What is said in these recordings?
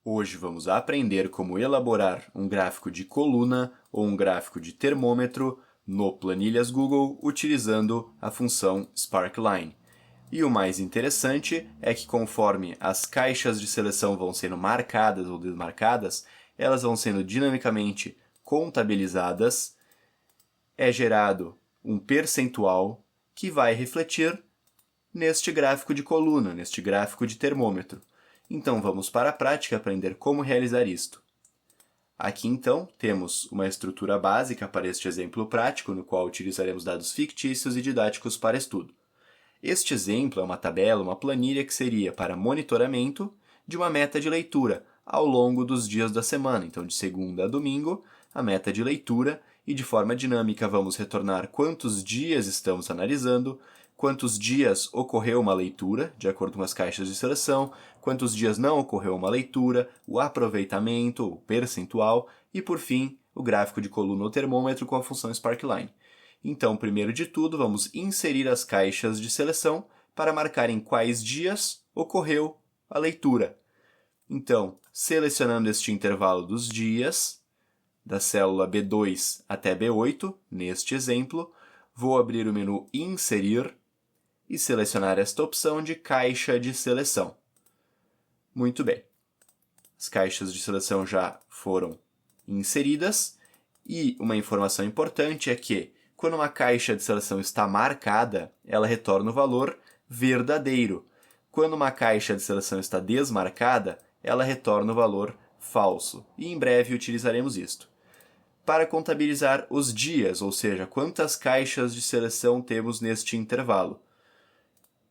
Hoje vamos aprender como elaborar um gráfico de coluna ou um gráfico de termômetro no Planilhas Google utilizando a função Sparkline. E o mais interessante é que conforme as caixas de seleção vão sendo marcadas ou desmarcadas, elas vão sendo dinamicamente contabilizadas, é gerado um percentual que vai refletir neste gráfico de coluna, neste gráfico de termômetro. Então vamos para a prática aprender como realizar isto. Aqui então temos uma estrutura básica para este exemplo prático, no qual utilizaremos dados fictícios e didáticos para estudo. Este exemplo é uma tabela, uma planilha que seria para monitoramento de uma meta de leitura ao longo dos dias da semana. Então, de segunda a domingo, a meta de leitura, e de forma dinâmica vamos retornar quantos dias estamos analisando, quantos dias ocorreu uma leitura, de acordo com as caixas de seleção, quantos dias não ocorreu uma leitura, o aproveitamento, o percentual, e por fim, o gráfico de coluna ou termômetro com a função Sparkline. Então, primeiro de tudo, vamos inserir as caixas de seleção para marcar em quais dias ocorreu a leitura. Então, selecionando este intervalo dos dias, da célula B2 até B8, neste exemplo, vou abrir o menu Inserir e selecionar esta opção de caixa de seleção. Muito bem. As caixas de seleção já foram inseridas e uma informação importante é que, quando uma caixa de seleção está marcada, ela retorna o valor verdadeiro. Quando uma caixa de seleção está desmarcada, ela retorna o valor falso. E em breve utilizaremos isto. Para contabilizar os dias, ou seja, quantas caixas de seleção temos neste intervalo,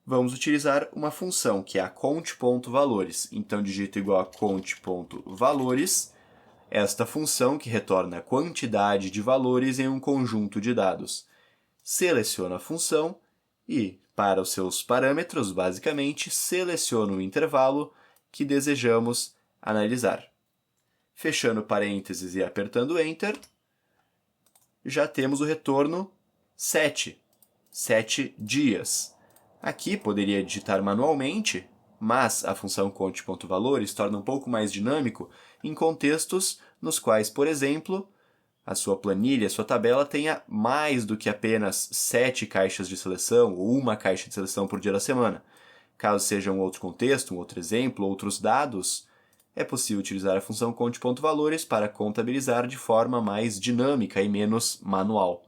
vamos utilizar uma função que é a count.valores. Então, digito igual a count.valores, esta função que retorna a quantidade de valores em um conjunto de dados. Seleciono a função e, para os seus parâmetros, basicamente, seleciono o intervalo que desejamos analisar. Fechando parênteses e apertando Enter, já temos o retorno 7 dias. Aqui poderia digitar manualmente, mas a função count.valores torna um pouco mais dinâmico em contextos nos quais, por exemplo, a sua planilha, a sua tabela tenha mais do que apenas 7 caixas de seleção ou uma caixa de seleção por dia da semana. Caso seja um outro contexto, um outro exemplo, outros dados, é possível utilizar a função count.valores para contabilizar de forma mais dinâmica e menos manual.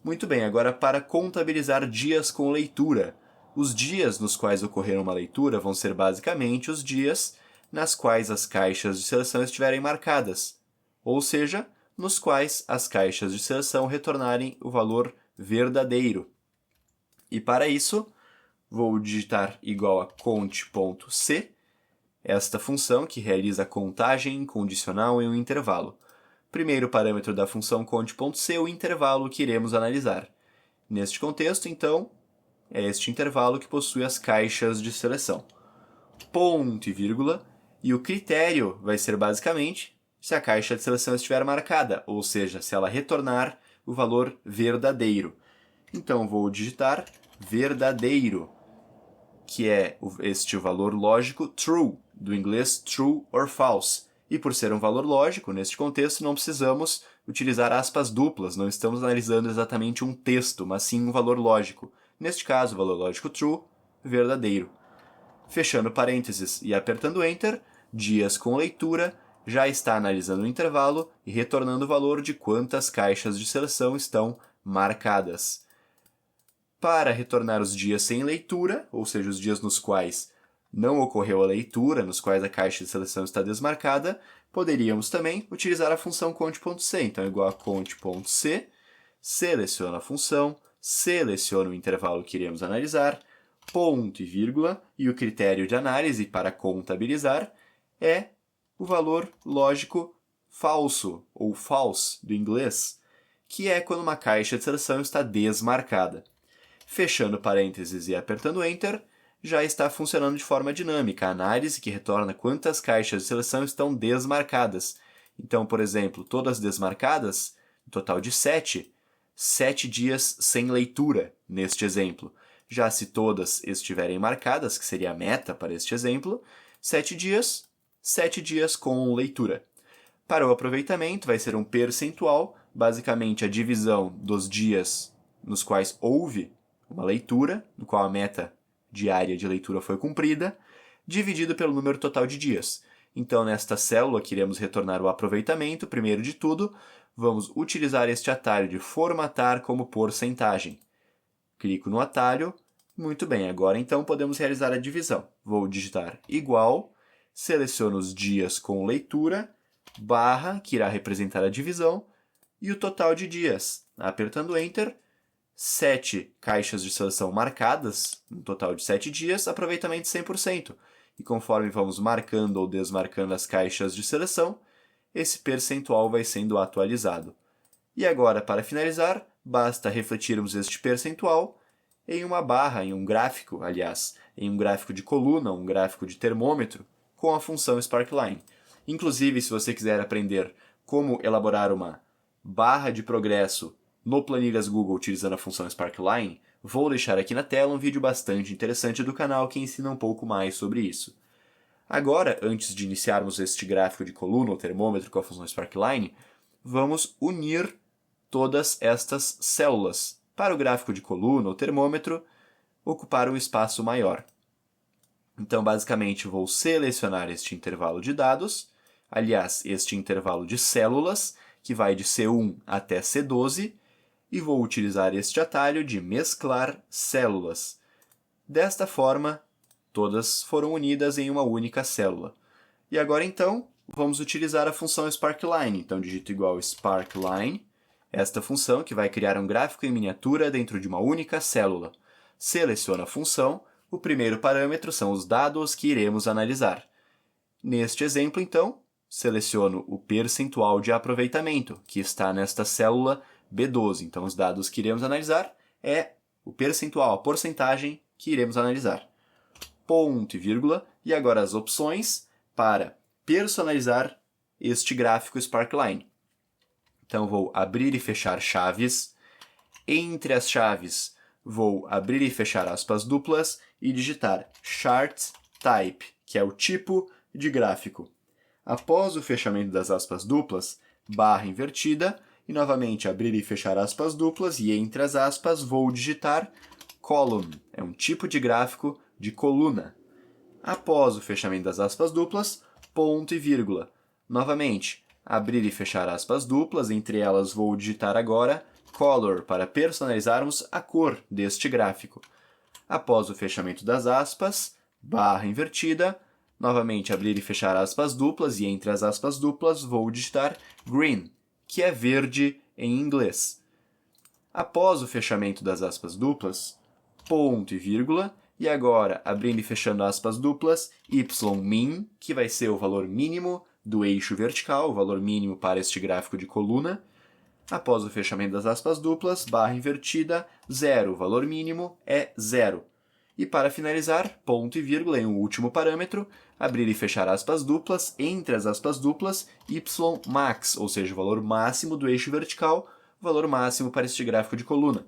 Muito bem, agora para contabilizar dias com leitura. Os dias nos quais ocorreram uma leitura vão ser basicamente os dias nas quais as caixas de seleção estiverem marcadas, ou seja, nos quais as caixas de seleção retornarem o valor verdadeiro. E para isso, vou digitar igual a count.c, esta função que realiza a contagem condicional em um intervalo. Primeiro parâmetro da função count.c, o intervalo que iremos analisar. Neste contexto, então, é este intervalo que possui as caixas de seleção. Ponto e vírgula, e o critério vai ser basicamente se a caixa de seleção estiver marcada, ou seja, se ela retornar o valor verdadeiro. Então, vou digitar verdadeiro, que é este valor lógico true, do inglês true or false. E por ser um valor lógico, neste contexto não precisamos utilizar aspas duplas, não estamos analisando exatamente um texto, mas sim um valor lógico. Neste caso, o valor lógico true, verdadeiro. Fechando parênteses e apertando Enter, dias com leitura já está analisando o intervalo e retornando o valor de quantas caixas de seleção estão marcadas. Para retornar os dias sem leitura, ou seja, os dias nos quais não ocorreu a leitura, nos quais a caixa de seleção está desmarcada, poderíamos também utilizar a função count.c. Então, igual a count.c, seleciono a função, seleciono o intervalo que iremos analisar, ponto e vírgula, e o critério de análise para contabilizar é o valor lógico falso, ou false, do inglês, que é quando uma caixa de seleção está desmarcada. Fechando parênteses e apertando Enter, já está funcionando de forma dinâmica a análise que retorna quantas caixas de seleção estão desmarcadas. Então, por exemplo, todas desmarcadas, um total de 7 dias sem leitura, neste exemplo. Já se todas estiverem marcadas, que seria a meta para este exemplo, 7 dias 7 dias com leitura. Para o aproveitamento, vai ser um percentual, basicamente a divisão dos dias nos quais houve uma leitura, no qual a meta diária de leitura foi cumprida, dividido pelo número total de dias. Então, nesta célula que iremos retornar o aproveitamento, primeiro de tudo, vamos utilizar este atalho de formatar como porcentagem. Clico no atalho. Muito bem, agora então podemos realizar a divisão. Vou digitar igual, seleciono os dias com leitura, barra, que irá representar a divisão, e o total de dias. Apertando Enter, 7 caixas de seleção marcadas, um total de 7 dias, aproveitamento 100%. E conforme vamos marcando ou desmarcando as caixas de seleção, esse percentual vai sendo atualizado. E agora, para finalizar, basta refletirmos este percentual em uma barra, em um gráfico, aliás, em um gráfico de coluna, um gráfico de termômetro, com a função Sparkline. Inclusive, se você quiser aprender como elaborar uma barra de progresso no Planilhas Google utilizando a função Sparkline, vou deixar aqui na tela um vídeo bastante interessante do canal que ensina um pouco mais sobre isso. Agora, antes de iniciarmos este gráfico de coluna ou termômetro com a função Sparkline, vamos unir todas estas células para o gráfico de coluna ou termômetro ocupar um espaço maior. Então, basicamente, vou selecionar este intervalo de dados, aliás, este intervalo de células, que vai de C1 até C12, e vou utilizar este atalho de mesclar células. Desta forma, todas foram unidas em uma única célula. E agora, então, vamos utilizar a função Sparkline. Então, digito igual Sparkline, esta função que vai criar um gráfico em miniatura dentro de uma única célula. Seleciono a função, o primeiro parâmetro são os dados que iremos analisar. Neste exemplo, então, seleciono o percentual de aproveitamento, que está nesta célula B12. Então, os dados que iremos analisar é o percentual, a porcentagem que iremos analisar. Ponto e vírgula, e agora as opções para personalizar este gráfico Sparkline. Então, vou abrir e fechar chaves. Entre as chaves, vou abrir e fechar aspas duplas e digitar Chart Type, que é o tipo de gráfico. Após o fechamento das aspas duplas, barra invertida, e novamente abrir e fechar aspas duplas, e entre as aspas vou digitar Column, é um tipo de gráfico de coluna. Após o fechamento das aspas duplas, ponto e vírgula. Novamente, abrir e fechar aspas duplas, entre elas vou digitar agora Color, para personalizarmos a cor deste gráfico. Após o fechamento das aspas, barra invertida, novamente abrir e fechar aspas duplas, e entre as aspas duplas vou digitar Green, que é verde em inglês. Após o fechamento das aspas duplas, ponto e vírgula, e agora, abrindo e fechando aspas duplas, Ymin, que vai ser o valor mínimo do eixo vertical, o valor mínimo para este gráfico de coluna. Após o fechamento das aspas duplas, barra invertida, 0, o valor mínimo é 0. E para finalizar, ponto e vírgula em um último parâmetro, abrir e fechar aspas duplas, entre as aspas duplas, Ymax, ou seja, o valor máximo do eixo vertical, o valor máximo para este gráfico de coluna.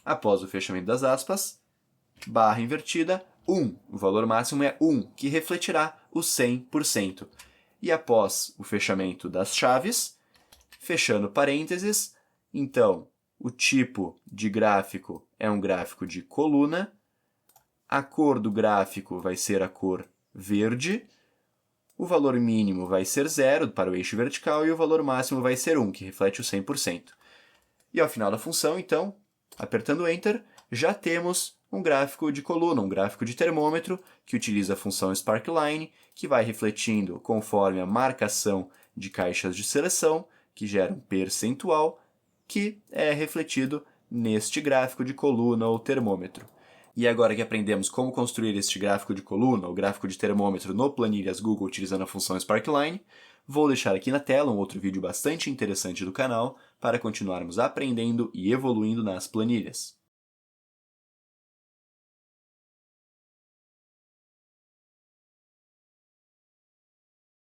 Após o fechamento das aspas, barra invertida, 1, o valor máximo é 1, que refletirá o 100%. E após o fechamento das chaves, fechando parênteses, então, o tipo de gráfico é um gráfico de coluna, a cor do gráfico vai ser a cor verde, o valor mínimo vai ser 0 para o eixo vertical e o valor máximo vai ser 1, que reflete o 100%. E ao final da função, então, apertando Enter, já temos um gráfico de coluna, um gráfico de termômetro, que utiliza a função Sparkline, que vai refletindo conforme a marcação de caixas de seleção, que gera um percentual, que é refletido neste gráfico de coluna ou termômetro. E agora que aprendemos como construir este gráfico de coluna ou gráfico de termômetro no Planilhas Google utilizando a função Sparkline, vou deixar aqui na tela um outro vídeo bastante interessante do canal para continuarmos aprendendo e evoluindo nas planilhas.